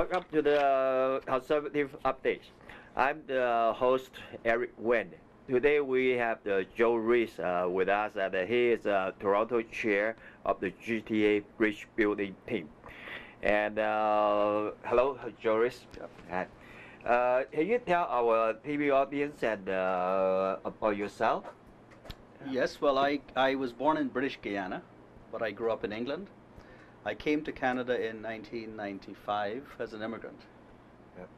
Welcome to the Conservative Updates. I'm the host, Eric Wen. Today we have Joe Rees with us, and he is Toronto chair of the GTA Bridge Building team. And hello, Joe Rees. Yep. Can you tell our TV audience and about yourself? Yes, well, I was born in British Guyana, but I grew up in England. I came to Canada in 1995 as an immigrant. Yep.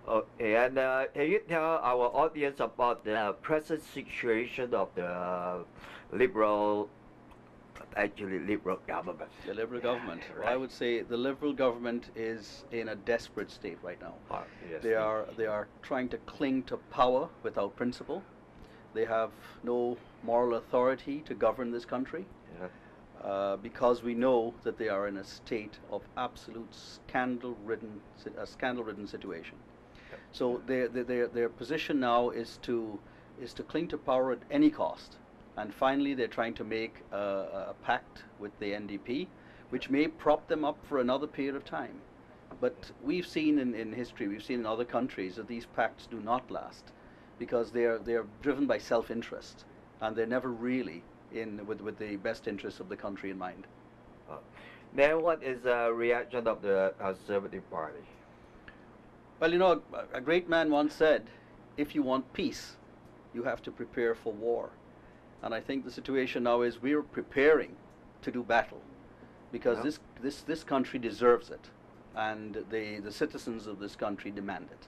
Okay, and can you tell our audience about the present situation of the Liberal government? The Liberal government. Right. Well, I would say the Liberal government is in a desperate state right now. Yes. They are trying to cling to power without principle. They have no moral authority to govern this country. Yeah. Because we know that they are in a state of absolute scandal-ridden situation. Yep. So their position now is to cling to power at any cost. And finally, they're trying to make a pact with the NDP, which may prop them up for another period of time. But we've seen in history, we've seen in other countries that these pacts do not last, because they're driven by self-interest, and they're never really with the best interests of the country in mind. Then what is the reaction of the Conservative Party? Well, you know, a great man once said, if you want peace, you have to prepare for war. And I think the situation now is we're preparing to do battle, because this country deserves it, and the citizens of this country demand it.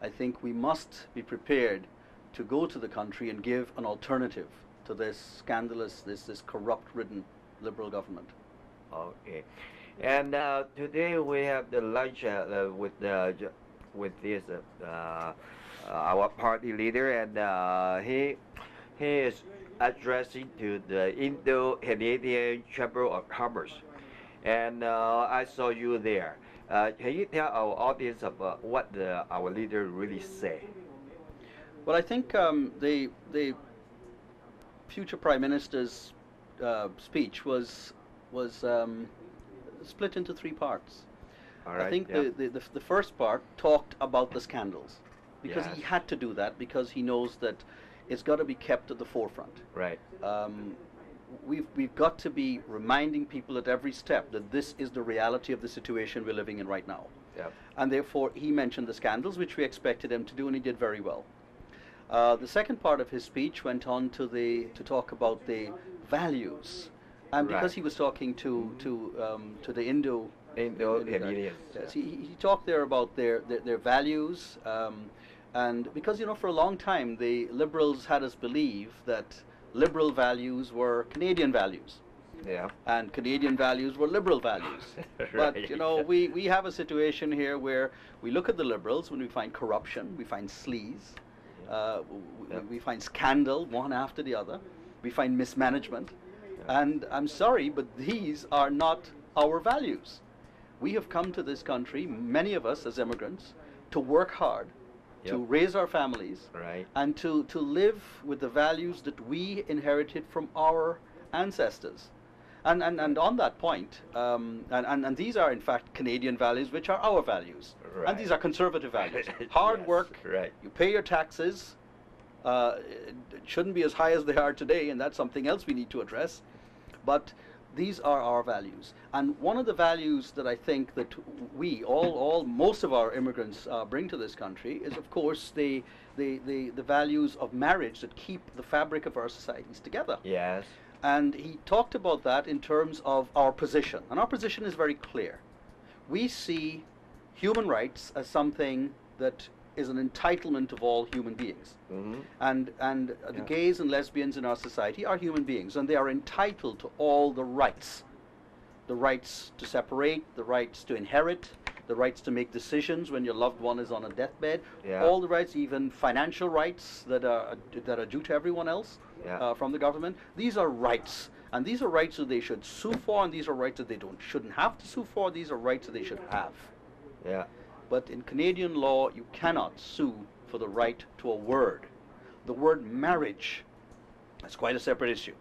I think we must be prepared to go to the country and give an alternative to this scandalous, this corrupt-ridden Liberal government. Okay, and today we have the lunch with this our party leader, and he is addressing to the Indo-Canadian Chamber of Commerce, and I saw you there. Can you tell our audience about what our leader really say? Well, I think the future Prime Minister's speech was split into three parts. All right, I think the first part talked about the scandals, because he had to do that, because he knows that it's got to be kept at the forefront. Right. We've got to be reminding people at every step that this is the reality of the situation we're living in right now. Yep. And therefore he mentioned the scandals, which we expected him to do, and he did very well. The second part of his speech went on to talk about the values, and because he was talking to the Indo-Canadians. Yes, he talked there about their values, and because, you know, for a long time the Liberals had us believe that Liberal values were Canadian values. Yeah. And Canadian values were Liberal values. Right. But, you know, we have a situation here where we look at the Liberals, when we find corruption, we find sleaze, we find scandal one after the other, we find mismanagement, and I'm sorry, but these are not our values. We have come to this country, many of us as immigrants, to work hard, to raise our families, and to live with the values that we inherited from our ancestors. And on that point, and these are in fact Canadian values, which are our values. Right. And these are conservative values. Hard work, you pay your taxes, it shouldn't be as high as they are today, and that's something else we need to address. But these are our values. And one of the values that I think that we, most of our immigrants bring to this country is, of course, the values of marriage that keep the fabric of our societies together. Yes. And he talked about that in terms of our position. And our position is very clear. We see human rights as something that is an entitlement of all human beings. Mm-hmm. And the gays and lesbians in our society are human beings, and they are entitled to all the rights. The rights to separate, the rights to inherit, the rights to make decisions when your loved one is on a deathbed, all the rights, even financial rights that are due to everyone else from the government. These are rights, and these are rights that they should sue for, and these are rights that they shouldn't have to sue for. These are rights that they should have. Yeah. But in Canadian law, you cannot sue for the right to a word. The word marriage, that's quite a separate issue.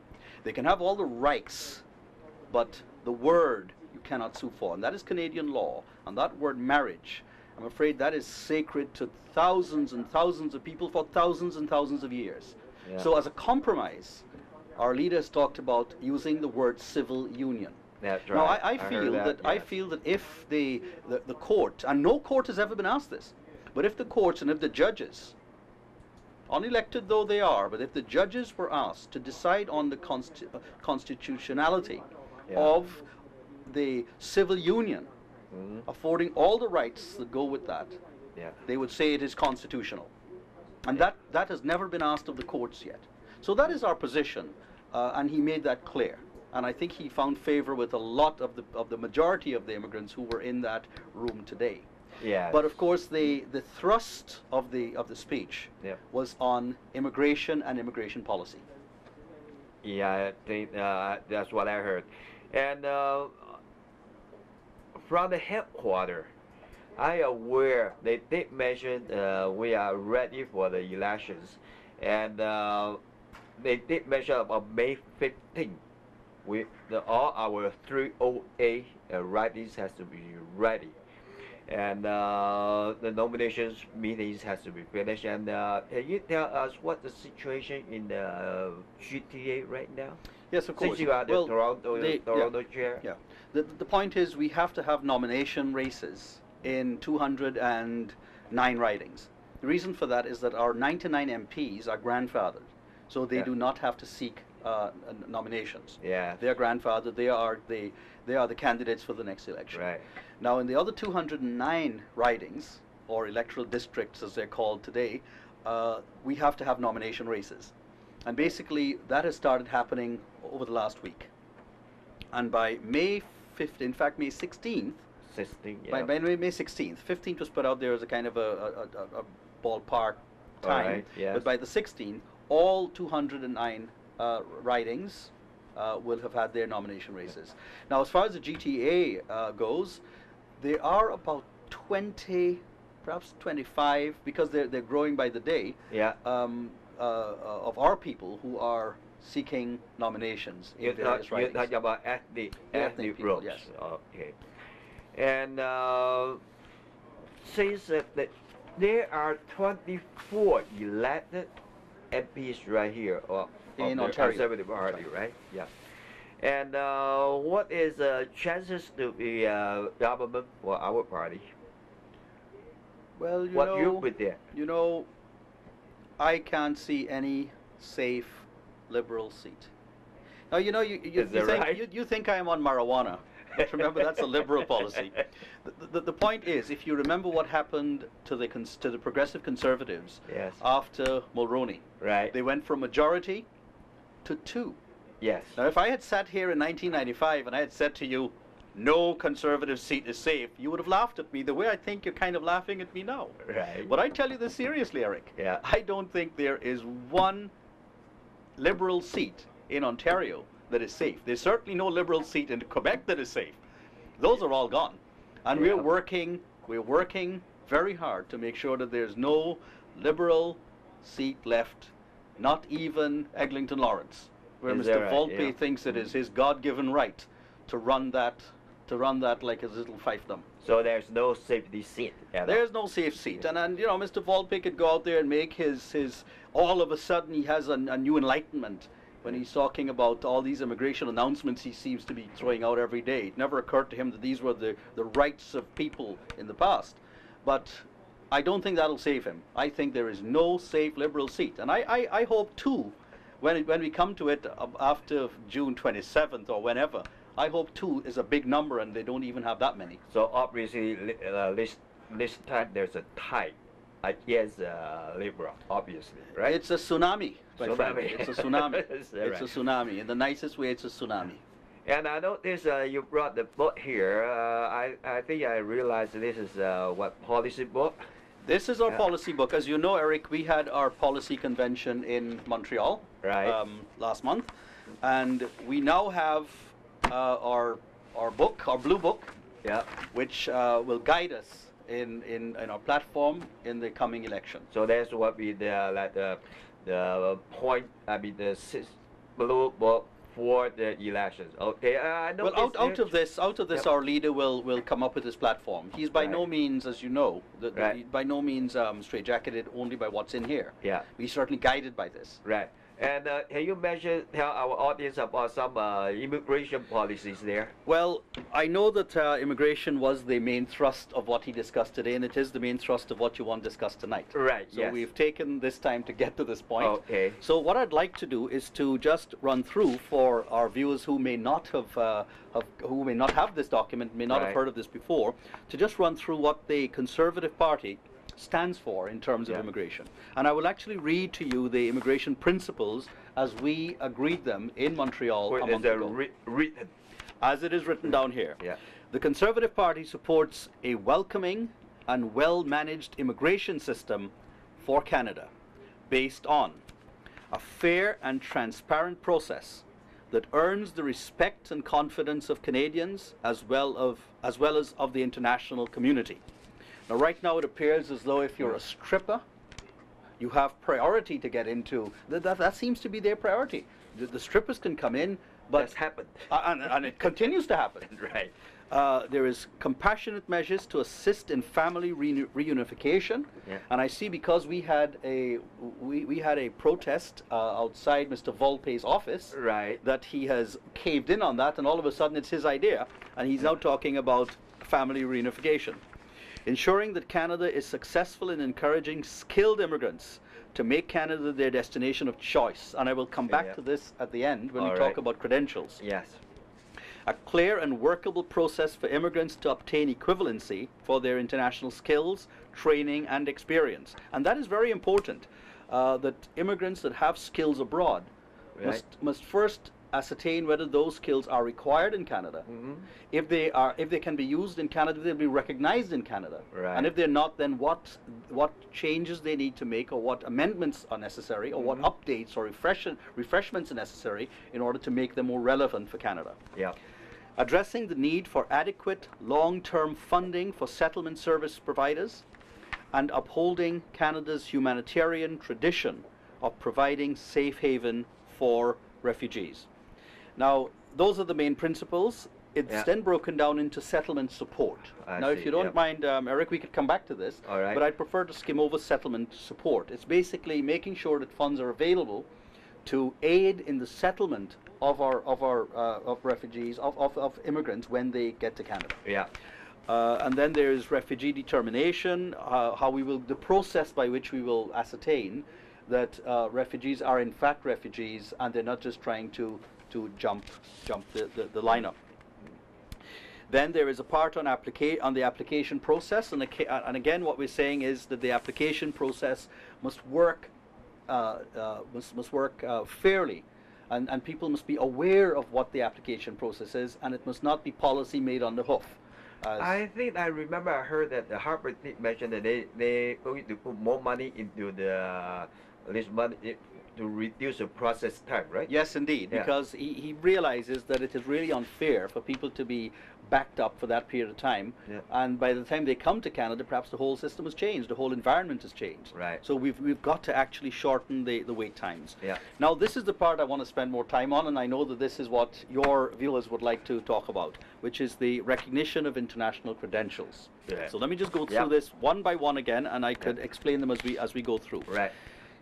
They can have all the rights, but the word you cannot sue for. And that is Canadian law. And that word marriage, I'm afraid that is sacred to thousands and thousands of people for thousands and thousands of years. Yeah. So as a compromise, our leaders talked about using the word civil union. That's Now, right. I feel that I yes. feel that if the court, and no court has ever been asked this, but if the courts and if the judges, unelected though they are, but if the judges were asked to decide on the constitutionality Yeah. of the civil union, Mhm. affording all the rights that go with that, Yeah. they would say it is constitutional. And that has never been asked of the courts yet. So that is our position, and he made that clear. And I think he found favor with a lot of the majority of the immigrants who were in that room today. Yeah. But of course, the thrust of the speech Yeah. was on immigration and immigration policy. Yeah, I think that's what I heard. And from the headquarters, I aware they did mention we are ready for the elections, and they did mention about May 15th. All our 308 writings has to be ready, and the nominations meetings has to be finished. And can you tell us what the situation in the GTA right now? Yes, of course. Since you are the Well, Toronto chair. Yeah. The point is we have to have nomination races in 209 ridings. The reason for that is that our 99 MPs are grandfathered, so they Yeah. do not have to seek nominations. Yeah. They are grandfathered. They are the candidates for the next election. Right. Now, in the other 209 ridings, or electoral districts as they're called today, we have to have nomination races. And basically, that has started happening over the last week. And by May 5th, in fact, May 16th, 16. Yeah. by May 16th, 15th was put out there as a kind of a ballpark time. Alright, yes. But by the 16th, all 209 ridings will have had their nomination races. Now, as far as the GTA goes, there are about 20, perhaps 25, because they're growing by the day, Yeah. of our people who are seeking nominations in various You're ridings. talking about ethnic Ethnic people, groups. yes. Okay. And since that there are 24 elected MPs right here In the Ontario. Conservative Party, right? Yeah. And what is the chances to be government for our party? Well, What you predict? you know, I can't see any safe Liberal seat. Now, you know, you Is that think right? you think I am on marijuana. But remember, that's a Liberal policy. The point is, if you remember what happened to the Progressive Conservatives Yes. after Mulroney, Right. they went from majority to 2. Yes. Now, if I had sat here in 1995 and I had said to you, no Conservative seat is safe, you would have laughed at me the way I think you're kind of laughing at me now. Right. But I tell you this seriously, Eric. Yeah. I don't think there is one Liberal seat in Ontario that is safe. There's certainly no Liberal seat in Quebec that is safe. Those are all gone. And Yeah. we're working very hard to make sure that there's no Liberal seat left, not even Eglinton Lawrence, where Is Mr. that right? Volpe Yeah. thinks it is his God-given right to run that like his little fiefdom. So there's no safety seat at all. There's no safe seat. And you know, Mr. Volpe could go out there and make his all of a sudden he has a new enlightenment when he's talking about all these immigration announcements he seems to be throwing out every day. It never occurred to him that these were the rights of people in the past. But I don't think that'll save him. I think there is no safe Liberal seat. And I hope too, when we come to it after June 27th or whenever, I hope 2 is a big number and they don't even have that many. So obviously, this time there's a tie against Liberal, obviously, right? It's a tsunami. my friend. Tsunami. It's a tsunami. Is that It's a right? tsunami. In the nicest way, it's a tsunami. And I noticed you brought the book here. I think I realized this is what policy book. This is our Yeah. policy book. As you know, Eric, we had our policy convention in Montreal Right. last month, and we now have our book, our blue book, Yeah. which will guide us in our platform in the coming election. So that's what be the point. I mean the blue book for the elections. Okay, I know. Well, out of this, Yep. our leader will come up with his platform. He's by no Right. means, as you know, Right. by no means straitjacketed only by what's in here. Yeah. He's certainly guided by this. Right. And can you tell our audience about some immigration policies there? Well, I know that immigration was the main thrust of what he discussed today, and it is the main thrust of what you want discussed tonight. Right. So yes. we've taken this time to get to this point. Okay. So what I'd like to do is to just run through for our viewers who may not have this document, may not have Right. heard of this before, to just run through what the Conservative Party stands for in terms of Yeah. immigration. And I will actually read to you the immigration principles as we agreed them in Montreal a month ago. Written. As it is written down here. Yeah. The Conservative Party supports a welcoming and well-managed immigration system for Canada based on a fair and transparent process that earns the respect and confidence of Canadians as well as of the international community. Now, right now it appears as though if you're a stripper, you have priority to get into. That seems to be their priority. The strippers can come in, but That's happened. and it continues to happen. Right. There is compassionate measures to assist in family reunification, Yeah. and I see because we had a protest outside Mr. Volpe's office, Right. that he has caved in on that, and all of a sudden it's his idea, and he's now talking about family reunification. Ensuring that Canada is successful in encouraging skilled immigrants to make Canada their destination of choice, and I will come back Yeah. to this at the end when we All talk right. about credentials. Yes. A clear and workable process for immigrants to obtain equivalency for their international skills, training, and experience. And that is very important, that immigrants that have skills abroad Right. must first ascertain whether those skills are required in Canada. Mm-hmm. If they can be used in Canada, they'll be recognized in Canada. Right. And if they're not, then what changes they need to make, or what amendments are necessary, or what updates or refreshments are necessary in order to make them more relevant for Canada. Yeah. Addressing the need for adequate long-term funding for settlement service providers, and upholding Canada's humanitarian tradition of providing safe haven for refugees. Now, those are the main principles. It's Yeah. then broken down into settlement support. I Now, if see, you don't yeah. mind, Eric, we could come back to this, All right. but I'd prefer to skim over settlement support. It's basically making sure that funds are available to aid in the settlement of of refugees, of immigrants when they get to Canada. Yeah. And then there is refugee determination, the process by which we will ascertain that refugees are in fact refugees and they're not just trying to jump the lineup. Then there is a part on the application process, and again what we're saying is that the application process must work fairly, and people must be aware of what the application process is, and it must not be policy made on the hoof. I think I remember I heard that the Harvard mentioned that they going to put more money into this money to reduce the process time, right? Yes, indeed, Yeah. because he realizes that it is really unfair for people to be backed up for that period of time, Yeah. and by the time they come to Canada, perhaps the whole system has changed, the whole environment has changed. Right. So we've got to actually shorten the wait times. Yeah. Now, this is the part I want to spend more time on, and I know that this is what your viewers would like to talk about, which is the recognition of international credentials. Yeah. So let me just go through Yeah. this one by one again, and I could explain them as we go through. Right.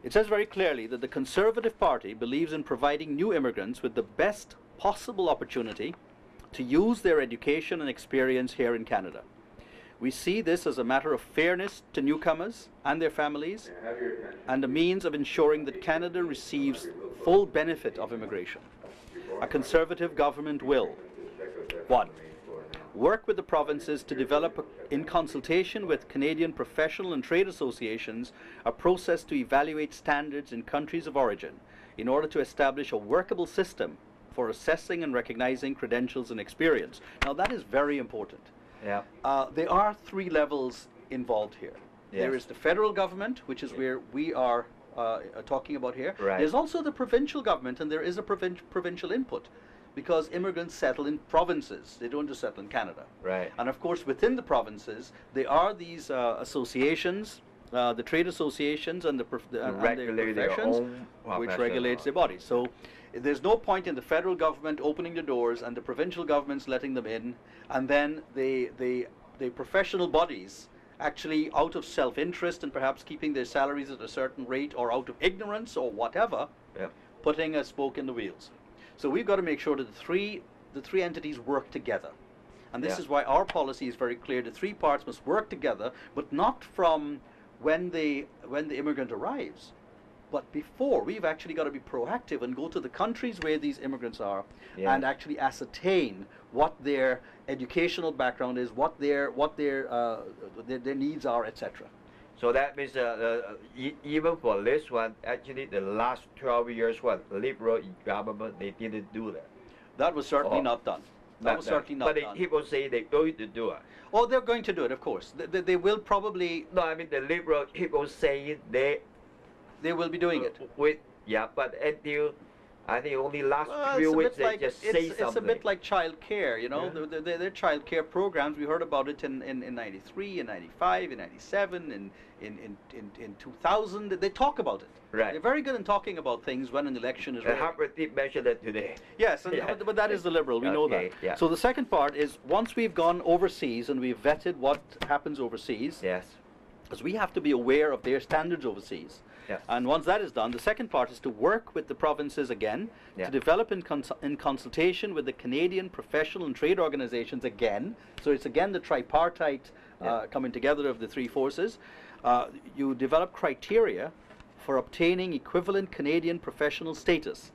It says very clearly that the Conservative Party believes in providing new immigrants with the best possible opportunity to use their education and experience here in Canada. We see this as a matter of fairness to newcomers and their families, and a means of ensuring that Canada receives full benefit of immigration. A Conservative government will: 1. Work with the provinces to develop, in consultation with Canadian professional and trade associations, a process to evaluate standards in countries of origin in order to establish a workable system for assessing and recognizing credentials and experience. Now, that is very important. Yeah. There are 3 levels involved here. Yes. There is the federal government, which is where we are talking about here. Right. There's also the provincial government, and there is a provincial input, because immigrants settle in provinces. They don't just settle in Canada. Right. And of course, within the provinces, there are these associations the trade associations and the regulate their professions, own which profession. regulates their bodies. So there's no point in the federal government opening the doors and the provincial governments letting them in, and then the professional bodies actually, out of self-interest and perhaps keeping their salaries at a certain rate, or out of ignorance or whatever, Yeah. putting a spoke in the wheels. So we've got to make sure that the three entities work together. And this Yeah. is why our policy is very clear. The three parts must work together, but not from when the immigrant arrives, but before. We've actually got to be proactive and go to the countries where these immigrants are, Yeah. and actually ascertain what their educational background is, what their needs are, etc. So that means even for this one, actually the last 12 years, liberal government, they didn't do that. That was certainly Oh. not done. That was certainly not But done. people say they're going to do it. Oh, they're going to do it, of course. They will probably, No, I mean the liberal people saying they will be doing it. but until I think only last Well, few it's a weeks bit like, they just say it's something. a bit like child care, you know. Yeah. Their child care programs. We heard about it in 93, in 95, in 97, in 2000. They talk about it. Right. They're very good in talking about things when an election is ready. Harper did mention that today. Yes, Yeah. but that is the liberal. We know Okay, that. yeah. So the second part is, once we've gone overseas and we've vetted what happens overseas, Yes. because we have to be aware of their standards overseas. Yes. And once that is done, the second part is to work with the provinces again, Yeah. to develop in consultation with the Canadian professional and trade organizations again. So it's again the tripartite coming together of the three forces. You develop criteria for obtaining equivalent Canadian professional status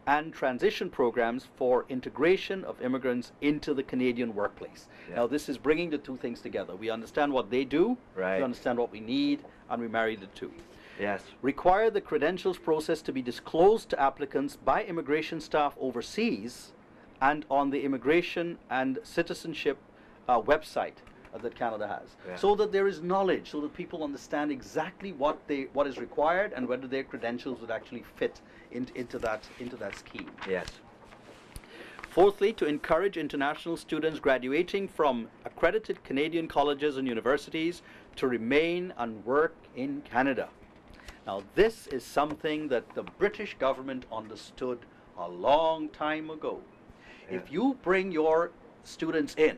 and transition programs for integration of immigrants into the Canadian workplace. Yeah. Now this is bringing the two things together. We understand what they do, Right. we understand what we need, and we marry the two. Yes. Require the credentials process to be disclosed to applicants by immigration staff overseas and on the immigration and citizenship website that Canada has, Yeah. so that there is knowledge, so that people understand exactly what is required and whether their credentials would actually fit into that scheme. Yes. Fourthly, to encourage international students graduating from accredited Canadian colleges and universities to remain and work in Canada. Now, this is something that the British government understood a long time ago. Yeah. If you bring your students in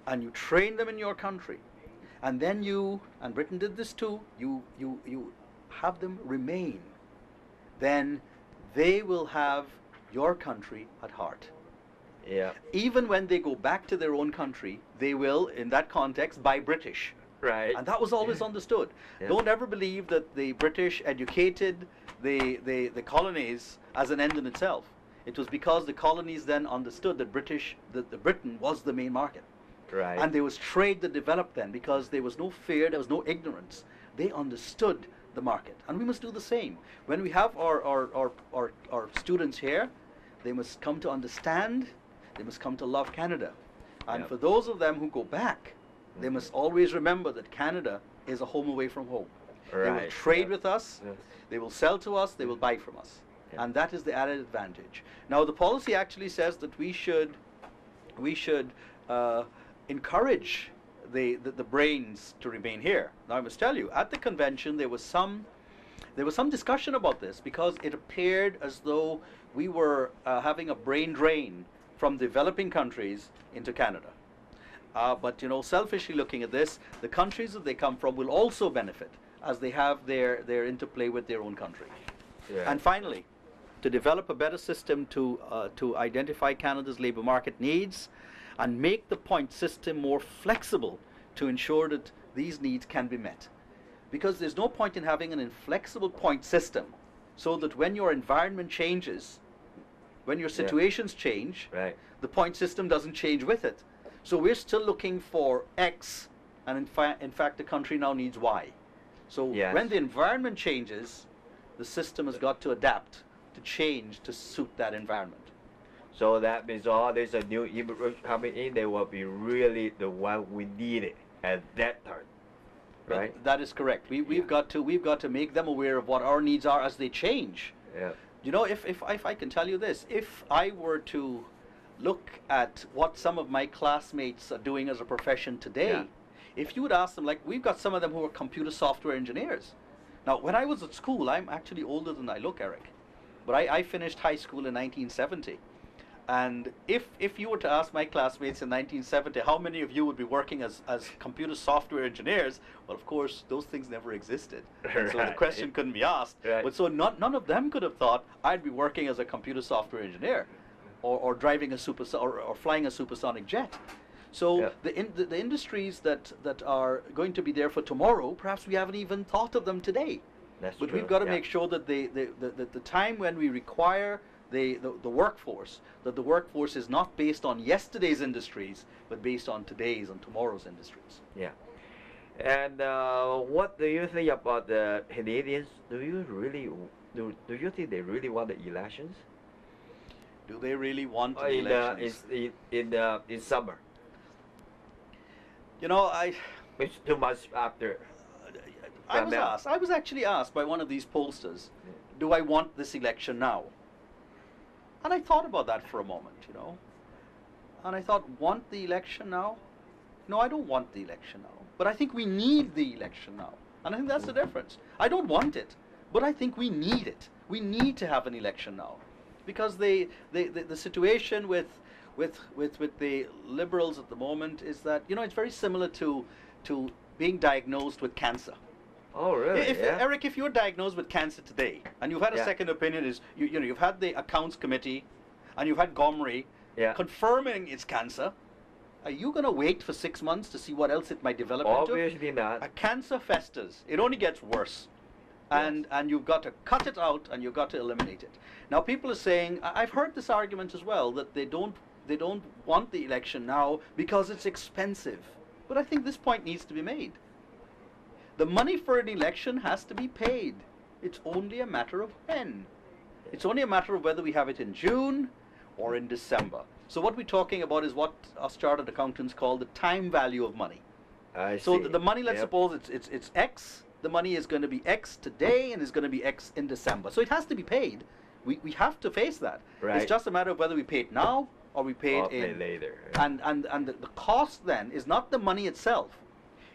and you train them in your country, and then and Britain did this too, you have them remain, then they will have your country at heart. Yeah. Even when they go back to their own country, they will, in that context, buy British. Right. And that was always understood. Yeah. Don't ever believe that the British educated the colonies as an end in itself. It was because the colonies then understood that Britain was the main market. Right. And there was trade that developed then, because there was no fear, there was no ignorance. They understood the market. And we must do the same. When we have our students here, they must come to understand, they must come to love Canada. And Yeah. for those of them who go back, they must always remember that Canada is a home away from home. They will Right. trade Yeah. with us, Yes. they will sell to us, they will buy from us. Yeah. And that is the added advantage. Now the policy actually says that we should encourage the brains to remain here. Now I must tell you, at the convention there was some discussion about this, because it appeared as though we were having a brain drain from developing countries into Canada. But you know, selfishly looking at this, the countries that they come from will also benefit as they have their interplay with their own country. Yeah. And finally, to develop a better system to identify Canada's labour market needs and make the point system more flexible to ensure that these needs can be met. Because there's no point in having an inflexible point system, so that when your environment changes, when your situations change, Right. the point system doesn't change with it. So we're still looking for X, and in fact the country now needs Y. So Yes. when the environment changes, the system has got to adapt, to change, to suit that environment. So that means all these new immigrants coming in, they will be really the one we needed at that time, right? That is correct. We've got to make them aware of what our needs are as they change. Yeah. You know, if I can tell you this, if I were to look at what some of my classmates are doing as a profession today, Yeah. if you would ask them, like we've got some of them who are computer software engineers. Now, when I was at school, I'm actually older than I look, Eric, but I finished high school in 1970. And if you were to ask my classmates in 1970, how many of you would be working as computer software engineers? Well, of course, those things never existed. And so the question couldn't be asked. Right. But so none of them could have thought I'd be working as a computer software engineer or driving a or flying a supersonic jet. So Yeah. the industries that are going to be there for tomorrow, perhaps we haven't even thought of them today. That's But true. we've got to Yeah. make sure that the time when we require the workforce, that the workforce is not based on yesterday's industries, but based on today's and tomorrow's industries. Yeah. And what do you think about the Canadians? Do you think they really want the elections? Do they really want In elections? in summer? You know, It's 2 months after. I was actually asked by one of these pollsters, do I want this election now? And I thought about that for a moment, you know. And I thought, want the election now? No, I don't want the election now. But I think we need the election now. And I think that's the difference. I don't want it, but I think we need it. We need to have an election now. Because the situation with the Liberals at the moment is that, you know, it's very similar to being diagnosed with cancer. Oh, really? Yeah. Eric, if you're diagnosed with cancer today and you've had a Yeah. second opinion, you've had the accounts committee and you've had Gomery Yeah. confirming it's cancer, are you going to wait for 6 months to see what else it might develop into? Obviously not. A cancer festers. It only gets worse. And you've got to cut it out and you've got to eliminate it. Now people are saying, I've heard this argument as well, that they don't want the election now because it's expensive. But I think this point needs to be made. The money for an election has to be paid. It's only a matter of when. It's only a matter of whether we have it in June or in December. So what we're talking about is what us chartered accountants call the time value of money. I So see. the money, let's Yep. suppose it's X. The money is going to be X today and is going to be X in December. So it has to be paid. We have to face that. Right. It's just a matter of whether we pay it now or we pay Or it in later. and the cost then is not the money itself.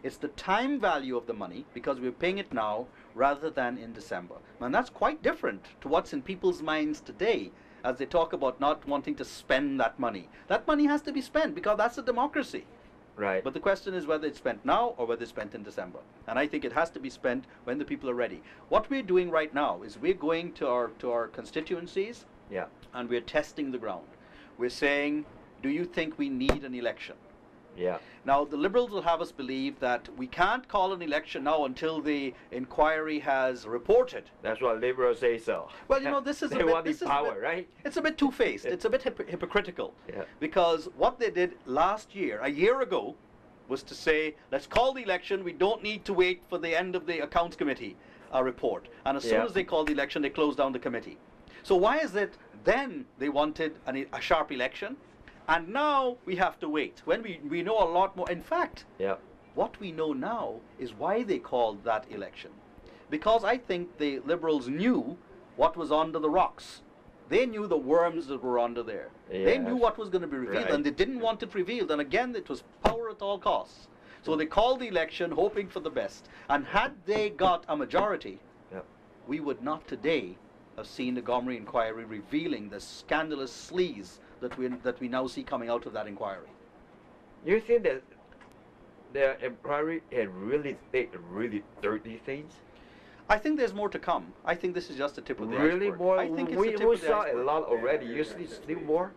It's the time value of the money because we're paying it now rather than in December. And that's quite different to what's in people's minds today as they talk about not wanting to spend that money. That money has to be spent because that's a democracy. Right. But the question is whether it's spent now or whether it's spent in December. And I think it has to be spent when the people are ready. What we're doing right now is we're going to our constituencies Yeah. and we're testing the ground. We're saying, do you think we need an election? Yeah. Now, the Liberals will have us believe that we can't call an election now until the inquiry has reported. That's what liberals say so. Well, you know, this is they a bit, want this the is power, a bit, right? It's a bit two-faced. It's a bit hypocritical. Yeah. Because what they did last year, a year ago, was to say, let's call the election. We don't need to wait for the end of the accounts committee report. And as soon Yeah. as they called the election, they closed down the committee. So why is it then they wanted a sharp election? And now we have to wait when we know a lot more. In fact, Yeah. what we know now is why they called that election. Because I think the Liberals knew what was under the rocks. They knew the worms that were under there. They knew Yes. what was going to be revealed, Right. and they didn't want it revealed. And again, it was power at all costs. So they called the election hoping for the best. And had they got a majority, Yeah. we would not today have seen the Gomery inquiry revealing the scandalous sleaze that we now see coming out of that inquiry. You think that the inquiry had really thick, really dirty things? I think there's more to come. I think this is just the tip of the Really iceberg. more? I think it's we the tip of the saw iceberg. a lot already. You see still more?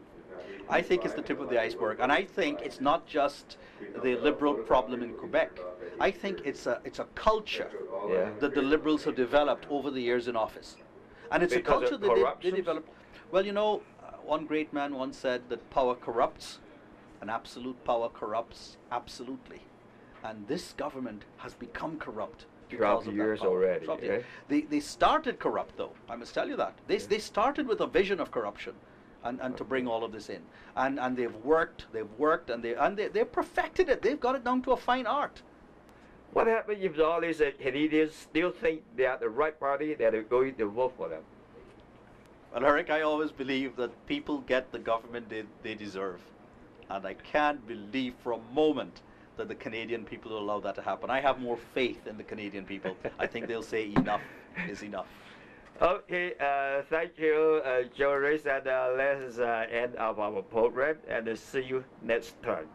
I think it's the tip of the iceberg, and I think it's not just the Liberal problem in Quebec. I think it's a culture Yeah. that the Liberals have developed over the years in office, and it's Because a of culture that they corruptions? developed. Well, you know, one great man once said that power corrupts, and absolute power corrupts absolutely, and this government has become corrupt. Throughout because the of that years power. already, Throughout the- right? They started corrupt, though. I must tell you that. They started with a vision of corruption, and to bring all of this in, and they've worked, and they've perfected it. They've got it down to a fine art. What happens if all these Canadians still think they are the right party that are going to vote for them? Well, Eric, I always believe that people get the government they deserve, and I can't believe for a moment that the Canadian people will allow that to happen. I have more faith in the Canadian people. I think they'll say enough is enough. Okay, thank you, Joris, and let's end up our program and see you next time.